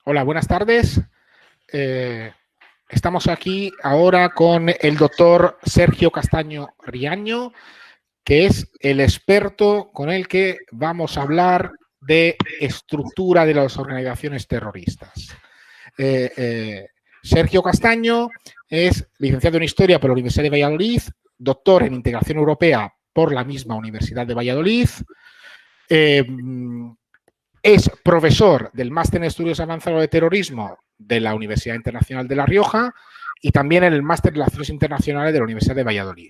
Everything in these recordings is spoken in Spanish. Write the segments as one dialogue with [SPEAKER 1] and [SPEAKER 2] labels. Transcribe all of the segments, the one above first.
[SPEAKER 1] Hola, buenas tardes. Estamos aquí ahora con el doctor Sergio Castaño Riaño, que es el experto con el que vamos a hablar de estructura de las organizaciones terroristas. Sergio Castaño es licenciado en Historia por la Universidad de Valladolid, doctor en Integración Europea por la misma Universidad de Valladolid, es profesor del Máster en Estudios Avanzados de Terrorismo de la Universidad Internacional de La Rioja y también en el Máster de Relaciones Internacionales de la Universidad de Valladolid.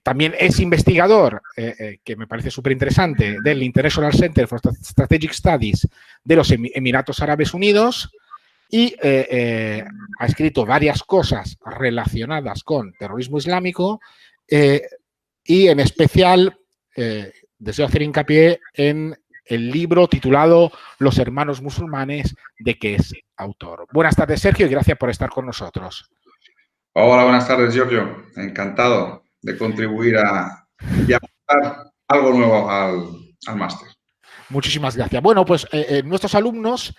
[SPEAKER 1] También es investigador, que me parece súper interesante, del International Center for Strategic Studies de los Emiratos Árabes Unidos y ha escrito varias cosas relacionadas con terrorismo islámico y en especial deseo hacer hincapié en el libro titulado Los hermanos musulmanes, de que es autor. Buenas tardes, Sergio, y gracias por estar con nosotros.
[SPEAKER 2] Hola, buenas tardes, Giorgio. Encantado de contribuir y aportar algo nuevo al máster.
[SPEAKER 1] Muchísimas gracias. Bueno, pues nuestros alumnos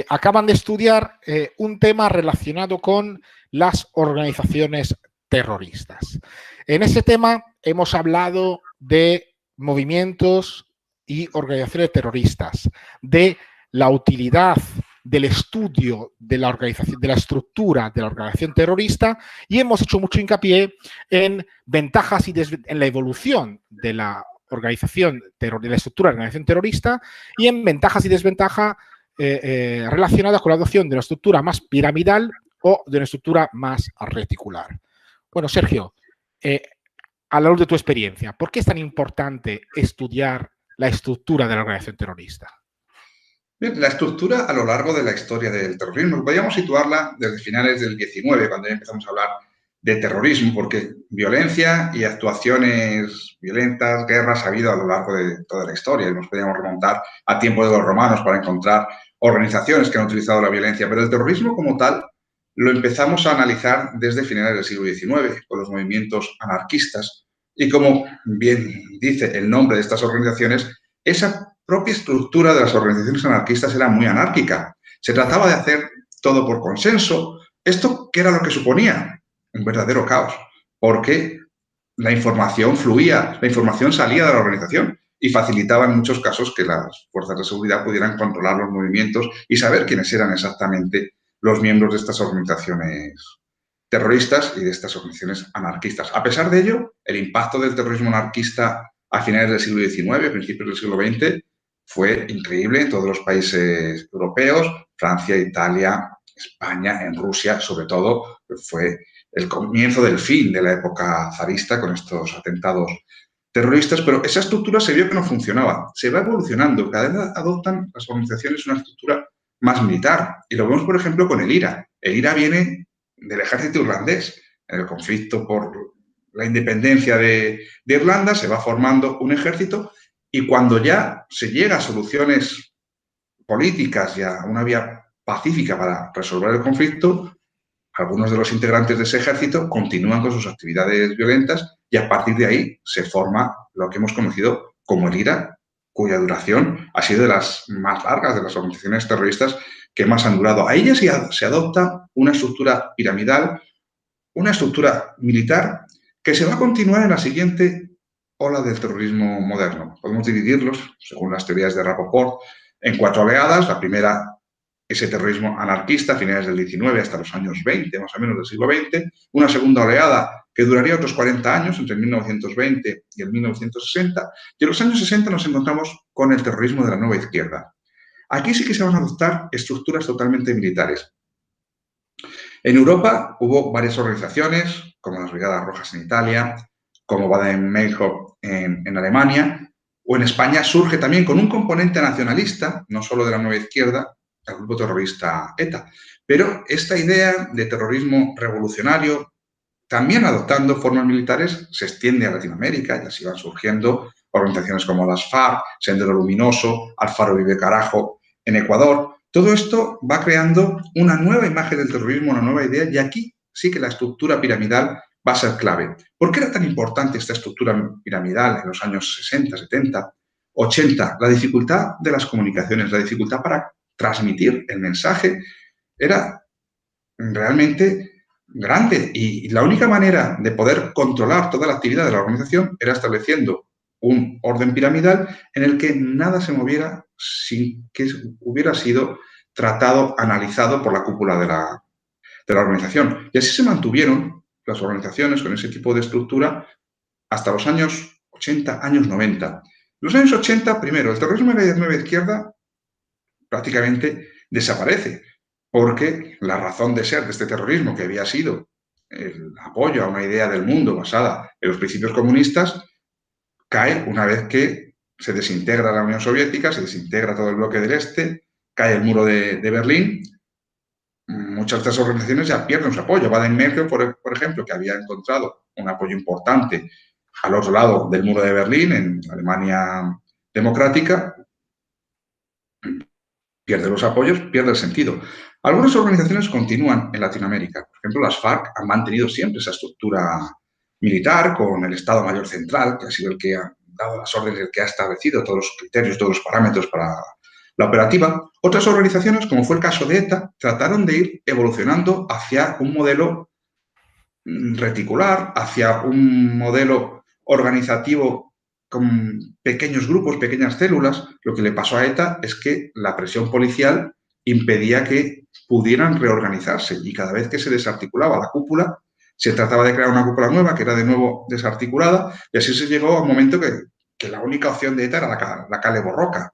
[SPEAKER 1] acaban de estudiar un tema relacionado con las organizaciones terroristas. En ese tema hemos hablado de movimientos y organizaciones terroristas, de la utilidad del estudio de la organización, de la estructura de la organización terrorista, y hemos hecho mucho hincapié en ventajas y en la evolución de la organización, de la estructura de la organización terrorista, y en ventajas y desventajas relacionadas con la adopción de una estructura más piramidal o de una estructura más reticular. Bueno, Sergio, a la luz de tu experiencia, ¿por qué es tan importante estudiar la estructura de la organización terrorista?
[SPEAKER 2] Bien, la estructura a lo largo de la historia del terrorismo. Podríamos situarla desde finales del 19, cuando ya empezamos a hablar de terrorismo, porque violencia y actuaciones violentas, guerras, ha habido a lo largo de toda la historia. Nos podríamos remontar a tiempos de los romanos para encontrar organizaciones que han utilizado la violencia, pero el terrorismo como tal lo empezamos a analizar desde finales del siglo XIX, con los movimientos anarquistas. Y como bien dice el nombre de estas organizaciones, esa propia estructura de las organizaciones anarquistas era muy anárquica. Se trataba de hacer todo por consenso. ¿Esto qué era lo que suponía? Un verdadero caos, porque la información fluía, la información salía de la organización y facilitaba en muchos casos que las fuerzas de seguridad pudieran controlar los movimientos y saber quiénes eran exactamente los miembros de estas organizaciones terroristas y de estas organizaciones anarquistas. A pesar de ello, el impacto del terrorismo anarquista a finales del siglo XIX, principios del siglo XX, fue increíble en todos los países europeos, Francia, Italia, España, en Rusia, sobre todo, fue el comienzo del fin de la época zarista con estos atentados terroristas, pero esa estructura se vio que no funcionaba. Se va evolucionando, cada vez adoptan las organizaciones una estructura más militar. Y lo vemos, por ejemplo, con el IRA. El IRA viene del ejército irlandés. En el conflicto por la independencia de Irlanda se va formando un ejército y cuando ya se llega a soluciones políticas y a una vía pacífica para resolver el conflicto, algunos de los integrantes de ese ejército continúan con sus actividades violentas y a partir de ahí se forma lo que hemos conocido como el IRA, cuya duración ha sido de las más largas de las organizaciones terroristas que más han durado. Ahí ya se adopta una estructura piramidal, una estructura militar que se va a continuar en la siguiente ola del terrorismo moderno. Podemos dividirlos, según las teorías de Rapoport, en 4 oleadas. La primera, ese terrorismo anarquista a finales del 19 hasta los años 20, más o menos del siglo XX. Una segunda oleada que duraría otros 40 años, entre el 1920 y el 1960. Y en los años 60 nos encontramos con el terrorismo de la nueva izquierda. Aquí sí que se van a adoptar estructuras totalmente militares. En Europa hubo varias organizaciones, como las Brigadas Rojas en Italia, como Baden-Meinhof en Alemania, o en España surge también con un componente nacionalista, no solo de la nueva izquierda, el grupo terrorista ETA. Pero esta idea de terrorismo revolucionario, también adoptando formas militares, se extiende a Latinoamérica y así van surgiendo organizaciones como las FARC, Sendero Luminoso, Alfaro Vive Carajo en Ecuador. Todo esto va creando una nueva imagen del terrorismo, una nueva idea, y aquí sí que la estructura piramidal va a ser clave. ¿Por qué era tan importante esta estructura piramidal en los años 60, 70, 80? La dificultad de las comunicaciones, la dificultad para transmitir el mensaje era realmente grande. Y la única manera de poder controlar toda la actividad de la organización era estableciendo un orden piramidal en el que nada se moviera sin que hubiera sido tratado, analizado por la cúpula de la organización. Y así se mantuvieron las organizaciones con ese tipo de estructura hasta los años 80, años 90. En los años 80, primero, el terrorismo de la nueva izquierda prácticamente desaparece, porque la razón de ser de este terrorismo, que había sido el apoyo a una idea del mundo basada en los principios comunistas, cae una vez que se desintegra la Unión Soviética, se desintegra todo el bloque del Este, cae el muro de Berlín. Muchas de estas organizaciones ya pierden su apoyo. Baden-Meinhof, por ejemplo, que había encontrado un apoyo importante al otro lado del muro de Berlín, en Alemania democrática, pierde los apoyos, pierde el sentido. Algunas organizaciones continúan en Latinoamérica. Por ejemplo, las FARC han mantenido siempre esa estructura militar con el Estado Mayor Central, que ha sido el que ha dado las órdenes, el que ha establecido todos los criterios, todos los parámetros para la operativa. Otras organizaciones, como fue el caso de ETA, trataron de ir evolucionando hacia un modelo reticular, hacia un modelo organizativo con pequeños grupos, pequeñas células. Lo que le pasó a ETA es que la presión policial impedía que pudieran reorganizarse y cada vez que se desarticulaba la cúpula, se trataba de crear una cúpula nueva que era de nuevo desarticulada y así se llegó a un momento que la única opción de ETA era la cale borroca,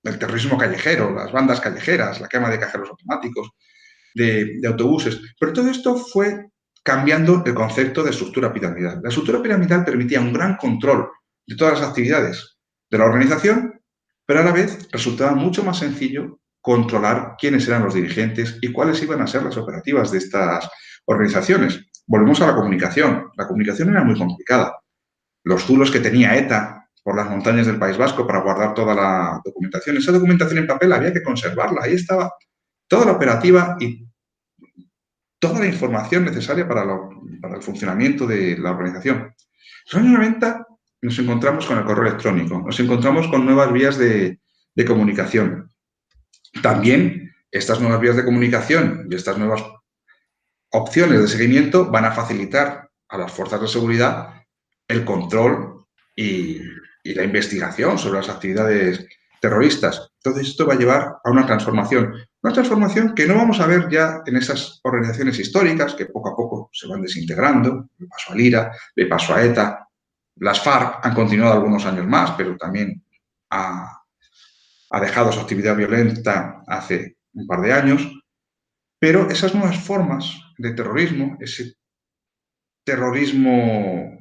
[SPEAKER 2] el terrorismo callejero, las bandas callejeras, la quema de cajeros automáticos, de autobuses. Pero todo esto fue cambiando el concepto de estructura piramidal. La estructura piramidal permitía un gran control de todas las actividades de la organización, pero a la vez resultaba mucho más sencillo controlar quiénes eran los dirigentes y cuáles iban a ser las operativas de estas organizaciones. Volvemos a la comunicación. La comunicación era muy complicada. Los zulos que tenía ETA por las montañas del País Vasco para guardar toda la documentación, esa documentación en papel había que conservarla. Ahí estaba toda la operativa y toda la información necesaria para el funcionamiento de la organización. En los años 90 nos encontramos con el correo electrónico, nos encontramos con nuevas vías de comunicación. También estas nuevas vías de comunicación y estas nuevas opciones de seguimiento van a facilitar a las fuerzas de seguridad el control y la investigación sobre las actividades terroristas. Entonces, esto va a llevar a una transformación que no vamos a ver ya en esas organizaciones históricas que poco a poco se van desintegrando. Le pasó a IRA, le pasó a ETA. Las FARC han continuado algunos años más, pero también ha dejado su actividad violenta hace un par de años. Pero esas nuevas formas de terrorismo, ese terrorismo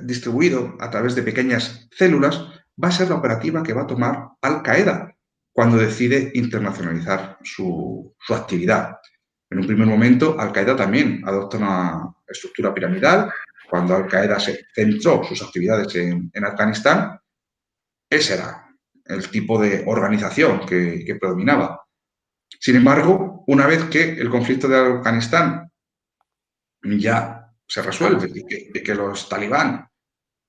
[SPEAKER 2] distribuido a través de pequeñas células, va a ser la operativa que va a tomar Al-Qaeda cuando decide internacionalizar su actividad. En un primer momento, Al-Qaeda también adopta una estructura piramidal. Cuando Al-Qaeda se centró sus actividades en Afganistán, ese era el tipo de organización que predominaba. Sin embargo, una vez que el conflicto de Afganistán ya se resuelve y que los talibán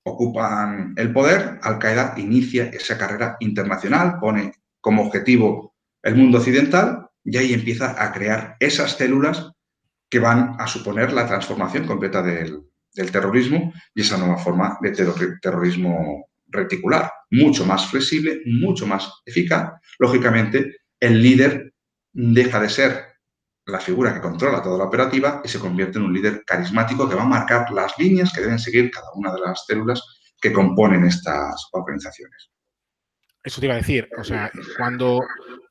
[SPEAKER 2] ocupan el poder, Al-Qaeda inicia esa carrera internacional, pone como objetivo el mundo occidental y ahí empieza a crear esas células que van a suponer la transformación completa del terrorismo y esa nueva forma de terrorismo reticular, mucho más flexible, mucho más eficaz. Lógicamente, el líder deja de ser la figura que controla toda la operativa y se convierte en un líder carismático que va a marcar las líneas que deben seguir cada una de las células que componen estas organizaciones.
[SPEAKER 1] Eso te iba a decir, o sea,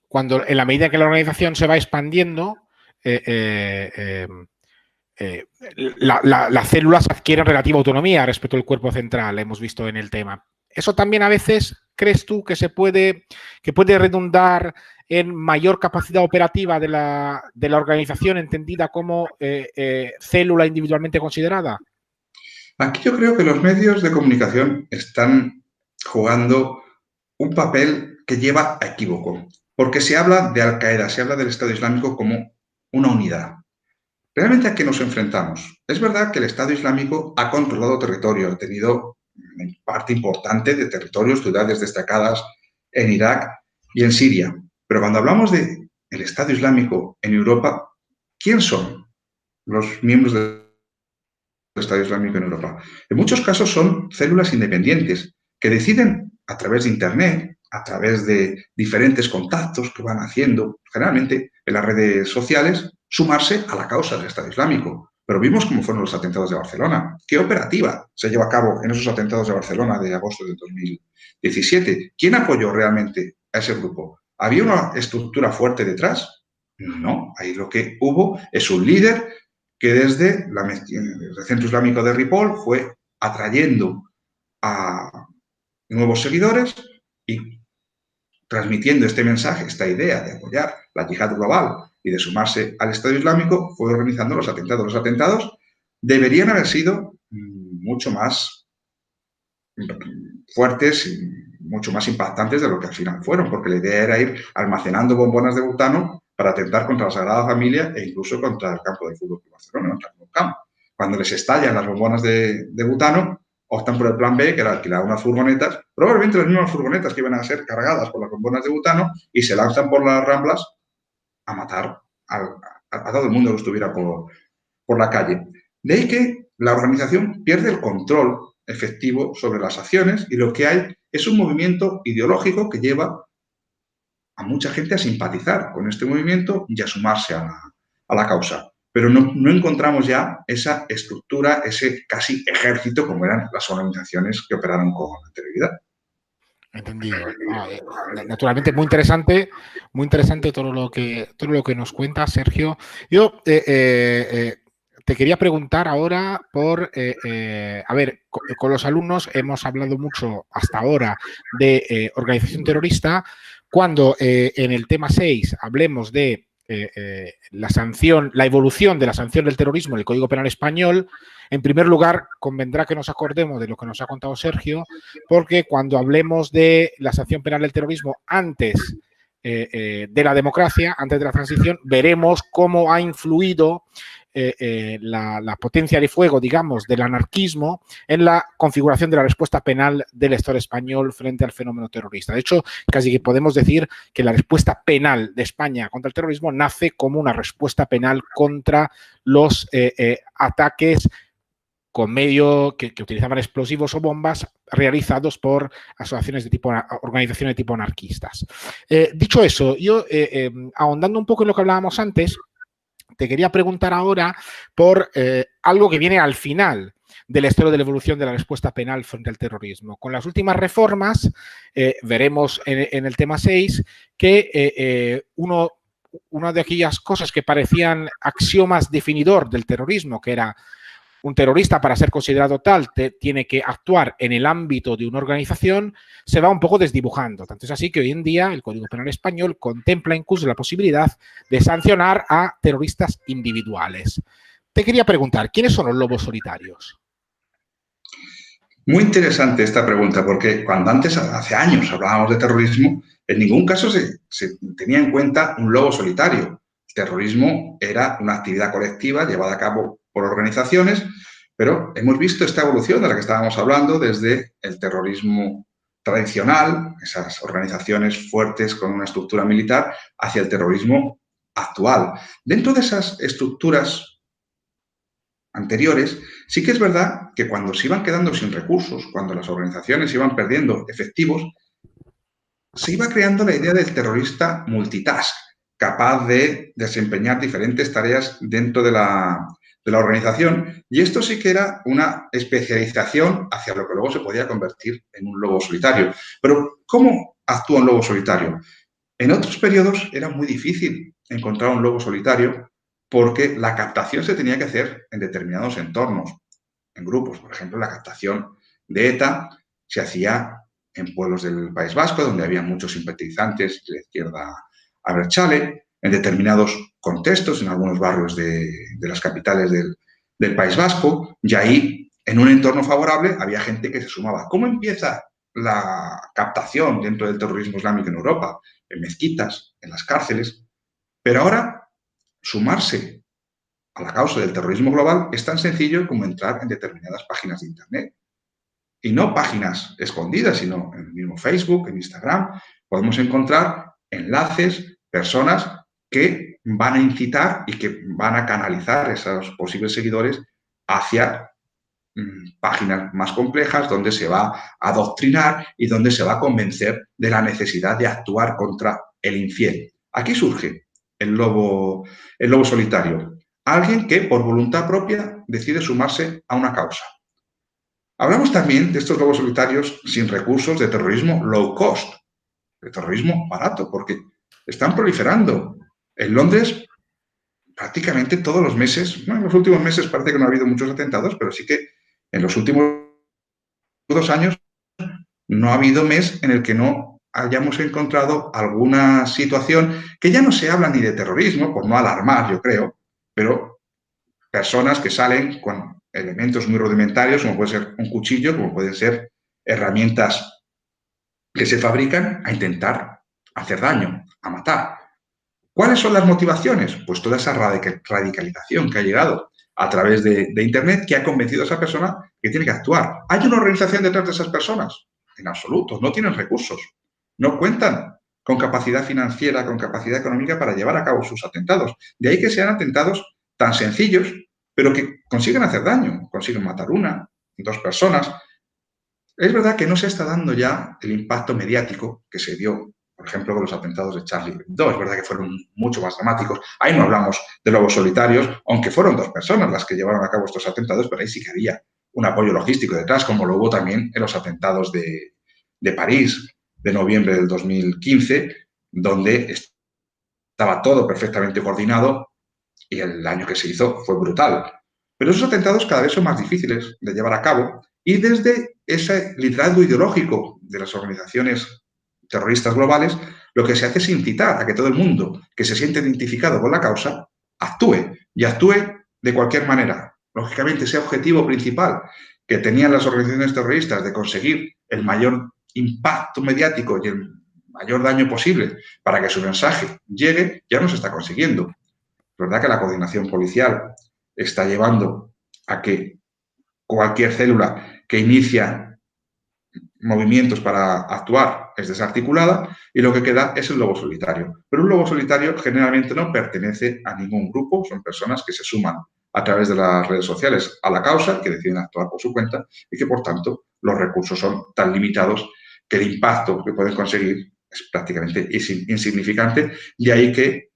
[SPEAKER 1] cuando en la medida que la organización se va expandiendo, las células adquieren relativa autonomía respecto al cuerpo central, hemos visto en el tema. Eso también a veces, ¿crees tú que puede redundar en mayor capacidad operativa de la organización entendida como célula individualmente considerada?
[SPEAKER 2] Aquí yo creo que los medios de comunicación están jugando un papel que lleva a equívoco, porque se habla de Al-Qaeda, se habla del Estado Islámico como una unidad. ¿Realmente a qué nos enfrentamos? Es verdad que el Estado Islámico ha controlado territorio, ha tenido parte importante de territorios, ciudades destacadas en Irak y en Siria. Pero cuando hablamos del Estado Islámico en Europa, ¿quién son los miembros del Estado Islámico en Europa? En muchos casos son células independientes que deciden a través de Internet, a través de diferentes contactos que van haciendo, generalmente en las redes sociales, sumarse a la causa del Estado Islámico. Pero vimos cómo fueron los atentados de Barcelona. ¿Qué operativa se llevó a cabo en esos atentados de Barcelona de agosto de 2017? ¿Quién apoyó realmente a ese grupo? ¿Había una estructura fuerte detrás? No. Ahí lo que hubo es un líder que desde el Centro Islámico de Ripoll fue atrayendo a nuevos seguidores y transmitiendo este mensaje, esta idea de apoyar la yihad global y de sumarse al Estado Islámico, fue organizando los atentados. Los atentados deberían haber sido mucho más fuertes y mucho más impactantes de lo que al final fueron, porque la idea era ir almacenando bombonas de butano para atentar contra la Sagrada Familia e incluso contra el campo de fútbol de Barcelona, contra el camp. Cuando les estallan las bombonas de butano, optan por el plan B, que era alquilar unas furgonetas, probablemente las mismas furgonetas que iban a ser cargadas por las bombonas de butano, y se lanzan por las Ramblas a matar a todo el mundo que estuviera por la calle. De ahí que la organización pierde el control efectivo sobre las acciones y lo que hay es un movimiento ideológico que lleva a mucha gente a simpatizar con este movimiento y a sumarse a la causa. Pero no encontramos ya esa estructura, ese casi ejército como eran las organizaciones que operaron con anterioridad.
[SPEAKER 1] Entendido. Naturalmente muy interesante todo lo que nos cuenta Sergio. Yo te quería preguntar ahora por, a ver, con los alumnos hemos hablado mucho hasta ahora de organización terrorista. Cuando en el tema 6 hablemos de la sanción, la evolución de la sanción del terrorismo en el Código Penal español, en primer lugar, convendrá que nos acordemos de lo que nos ha contado Sergio, porque cuando hablemos de la sanción penal del terrorismo antes de la democracia, antes de la transición, veremos cómo ha influido la potencia de fuego, digamos, del anarquismo en la configuración de la respuesta penal del Estado español frente al fenómeno terrorista. De hecho, casi que podemos decir que la respuesta penal de España contra el terrorismo nace como una respuesta penal contra los ataques con medio que utilizaban explosivos o bombas realizados por asociaciones de tipo, organizaciones de tipo anarquistas. Dicho eso, yo ahondando un poco en lo que hablábamos antes, te quería preguntar ahora por algo que viene al final de la historia de la evolución de la respuesta penal frente al terrorismo. Con las últimas reformas, veremos en el tema 6 que una de aquellas cosas que parecían axiomas definidor del terrorismo, que era un terrorista, para ser considerado tal, tiene que actuar en el ámbito de una organización, se va un poco desdibujando. Tanto es así que hoy en día el Código Penal español contempla incluso la posibilidad de sancionar a terroristas individuales. Te quería preguntar, ¿quiénes son los lobos solitarios?
[SPEAKER 2] Muy interesante esta pregunta, porque cuando antes, hace años, hablábamos de terrorismo, en ningún caso se tenía en cuenta un lobo solitario. El terrorismo era una actividad colectiva llevada a cabo por organizaciones, pero hemos visto esta evolución de la que estábamos hablando desde el terrorismo tradicional, esas organizaciones fuertes con una estructura militar, hacia el terrorismo actual. Dentro de esas estructuras anteriores, sí que es verdad que cuando se iban quedando sin recursos, cuando las organizaciones iban perdiendo efectivos, se iba creando la idea del terrorista multitask, capaz de desempeñar diferentes tareas dentro de la organización, y esto sí que era una especialización hacia lo que luego se podía convertir en un lobo solitario. Pero, ¿cómo actúa un lobo solitario? En otros periodos era muy difícil encontrar un lobo solitario porque la captación se tenía que hacer en determinados entornos, en grupos. Por ejemplo, la captación de ETA se hacía en pueblos del País Vasco, donde había muchos simpatizantes de la izquierda abertzale, en determinados contextos, en algunos barrios de las capitales del País Vasco, y ahí, en un entorno favorable, había gente que se sumaba. ¿Cómo empieza la captación dentro del terrorismo islámico en Europa? En mezquitas, en las cárceles. Pero ahora, sumarse a la causa del terrorismo global es tan sencillo como entrar en determinadas páginas de Internet. y no páginas escondidas, sino en el mismo Facebook, en Instagram, podemos encontrar enlaces, personas que van a incitar y que van a canalizar a esos posibles seguidores hacia páginas más complejas donde se va a adoctrinar y donde se va a convencer de la necesidad de actuar contra el infiel. Aquí surge el lobo solitario, alguien que por voluntad propia decide sumarse a una causa. Hablamos también de estos lobos solitarios sin recursos de terrorismo low cost, de terrorismo barato, porque están proliferando. En Londres, prácticamente todos los meses, bueno, en los últimos meses parece que no ha habido muchos atentados, pero sí que en los últimos 2 años no ha habido mes en el que no hayamos encontrado alguna situación que ya no se habla ni de terrorismo, por no alarmar, yo creo, pero personas que salen con elementos muy rudimentarios, como puede ser un cuchillo, como pueden ser herramientas que se fabrican a intentar hacer daño, a matar. ¿Cuáles son las motivaciones? Pues toda esa radicalización que ha llegado a través de Internet que ha convencido a esa persona que tiene que actuar. ¿Hay una organización detrás de esas personas? En absoluto, no tienen recursos, no cuentan con capacidad financiera, con capacidad económica para llevar a cabo sus atentados. De ahí que sean atentados tan sencillos, pero que consiguen hacer daño, consiguen matar 1, 2 personas. Es verdad que no se está dando ya el impacto mediático que se dio, por ejemplo, con los atentados de Charlie Hebdo. Es verdad que fueron mucho más dramáticos. Ahí no hablamos de lobos solitarios, aunque fueron 2 personas las que llevaron a cabo estos atentados, pero ahí sí que había un apoyo logístico detrás, como lo hubo también en los atentados de París de noviembre del 2015, donde estaba todo perfectamente coordinado y el daño que se hizo fue brutal. Pero esos atentados cada vez son más difíciles de llevar a cabo y desde ese liderazgo ideológico de las organizaciones terroristas globales, lo que se hace es incitar a que todo el mundo que se siente identificado con la causa actúe y actúe de cualquier manera. Lógicamente, ese objetivo principal que tenían las organizaciones terroristas de conseguir el mayor impacto mediático y el mayor daño posible para que su mensaje llegue, ya no se está consiguiendo. Es verdad que la coordinación policial está llevando a que cualquier célula que inicia movimientos para actuar es desarticulada y lo que queda es el lobo solitario. Pero un lobo solitario generalmente no pertenece a ningún grupo, son personas que se suman a través de las redes sociales a la causa, que deciden actuar por su cuenta y que, por tanto, los recursos son tan limitados que el impacto que pueden conseguir es prácticamente insignificante. De ahí que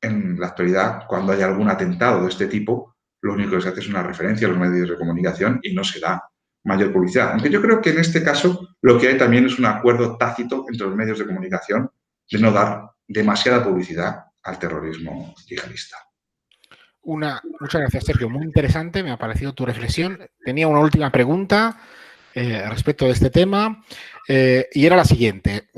[SPEAKER 2] en la actualidad, cuando hay algún atentado de este tipo, lo único que se hace es una referencia a los medios de comunicación y no se da mayor publicidad. Aunque yo creo que en este caso lo que hay también es un acuerdo tácito entre los medios de comunicación de no dar demasiada publicidad al terrorismo yihadista.
[SPEAKER 1] Muchas gracias, Sergio. Muy interesante, me ha parecido tu reflexión. Tenía una última pregunta respecto de este tema y era la siguiente.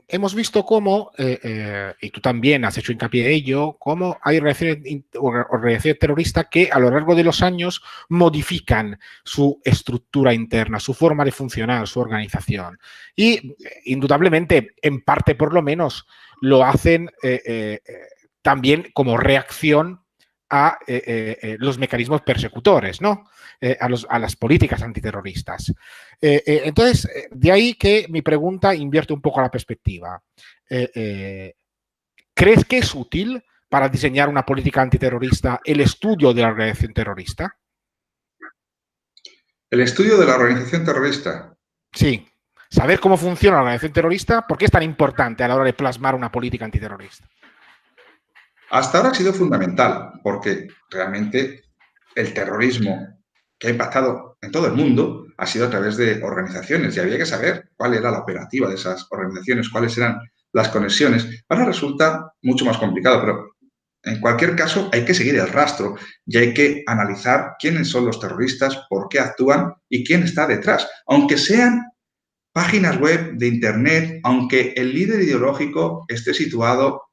[SPEAKER 1] Hemos visto cómo, y tú también has hecho hincapié de ello, cómo hay organizaciones terroristas que a lo largo de los años modifican su estructura interna, su forma de funcionar, su organización. Y indudablemente, en parte por lo menos, lo hacen también como reacción a los mecanismos persecutores, ¿no? A las políticas antiterroristas. Entonces, de ahí que mi pregunta invierte un poco la perspectiva. ¿Crees que es útil para diseñar una política antiterrorista el estudio de la organización terrorista?
[SPEAKER 2] ¿El estudio de la organización terrorista?
[SPEAKER 1] Sí. Saber cómo funciona la organización terrorista, ¿por qué es tan importante a la hora de plasmar una política antiterrorista?
[SPEAKER 2] Hasta ahora ha sido fundamental, porque realmente el terrorismo que ha impactado en todo el mundo ha sido a través de organizaciones y había que saber cuál era la operativa de esas organizaciones, cuáles eran las conexiones. Ahora resulta mucho más complicado, pero en cualquier caso hay que seguir el rastro y hay que analizar quiénes son los terroristas, por qué actúan y quién está detrás. Aunque sean páginas web de Internet, aunque el líder ideológico esté situado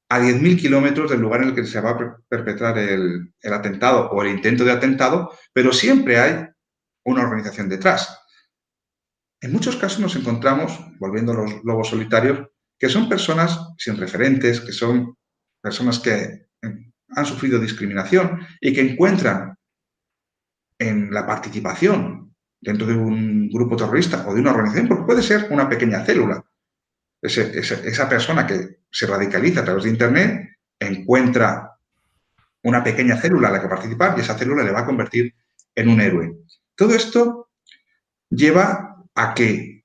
[SPEAKER 2] a 10.000 kilómetros del lugar en el que se va a perpetrar el atentado o el intento de atentado, pero siempre hay una organización detrás. En muchos casos nos encontramos, volviendo a los lobos solitarios, que son personas sin referentes, que son personas que han sufrido discriminación y que encuentran en la participación dentro de un grupo terrorista o de una organización, porque puede ser una pequeña célula. Esa persona que se radicaliza a través de Internet encuentra una pequeña célula a la que participar y esa célula le va a convertir en un héroe. Todo esto lleva a que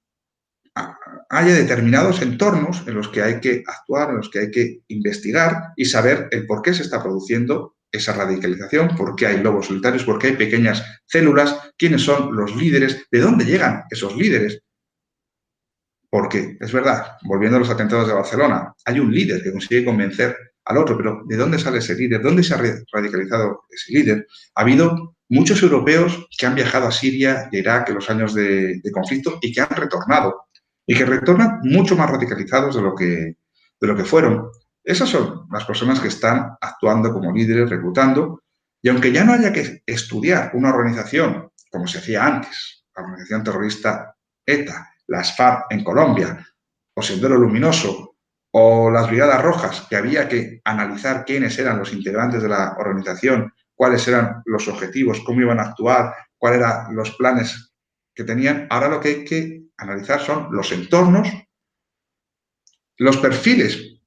[SPEAKER 2] haya determinados entornos en los que hay que actuar, en los que hay que investigar y saber el por qué se está produciendo esa radicalización, por qué hay lobos solitarios, por qué hay pequeñas células, quiénes son los líderes, de dónde llegan esos líderes. Porque es verdad, volviendo a los atentados de Barcelona, hay un líder que consigue convencer al otro, pero ¿de dónde sale ese líder? ¿Dónde se ha radicalizado ese líder? Ha habido muchos europeos que han viajado a Siria y a Irak en los años de conflicto y que han retornado y que retornan mucho más radicalizados de lo que fueron. Esas son las personas que están actuando como líderes, reclutando, y aunque ya no haya que estudiar una organización como se hacía antes, la organización terrorista ETA, las FARC en Colombia, o Sendero Luminoso, o las Brigadas Rojas, que había que analizar quiénes eran los integrantes de la organización, cuáles eran los objetivos, cómo iban a actuar, cuáles eran los planes que tenían. Ahora lo que hay que analizar son los entornos, los perfiles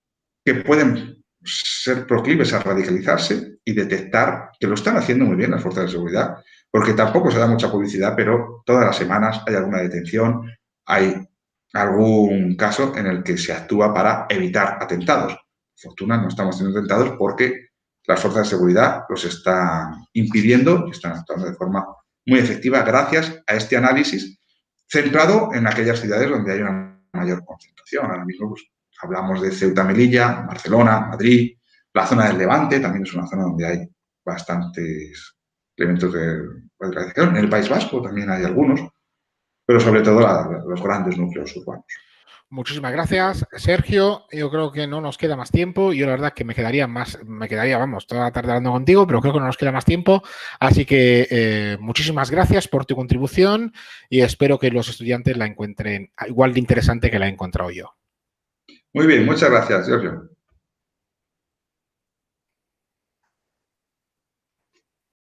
[SPEAKER 2] que pueden ser proclives a radicalizarse y detectar que lo están haciendo muy bien las fuerzas de seguridad, porque tampoco se da mucha publicidad, pero todas las semanas hay alguna detención, hay algún caso en el que se actúa para evitar atentados. Por fortuna no estamos teniendo atentados porque las fuerzas de seguridad los están impidiendo y están actuando de forma muy efectiva gracias a este análisis centrado en aquellas ciudades donde hay una mayor concentración. Ahora mismo pues, hablamos de Ceuta, Melilla, Barcelona, Madrid, la zona del Levante también es una zona donde hay bastantes elementos de radicalización. En el País Vasco también hay algunos, pero sobre todo los grandes núcleos urbanos.
[SPEAKER 1] Muchísimas gracias, Sergio. Yo creo que no nos queda más tiempo. Yo la verdad que me quedaría, vamos, toda la tarde hablando contigo, pero creo que no nos queda más tiempo. Así que muchísimas gracias por tu contribución y espero que los estudiantes la encuentren igual de interesante que la he encontrado yo.
[SPEAKER 2] Muy bien, muchas gracias, Giorgio.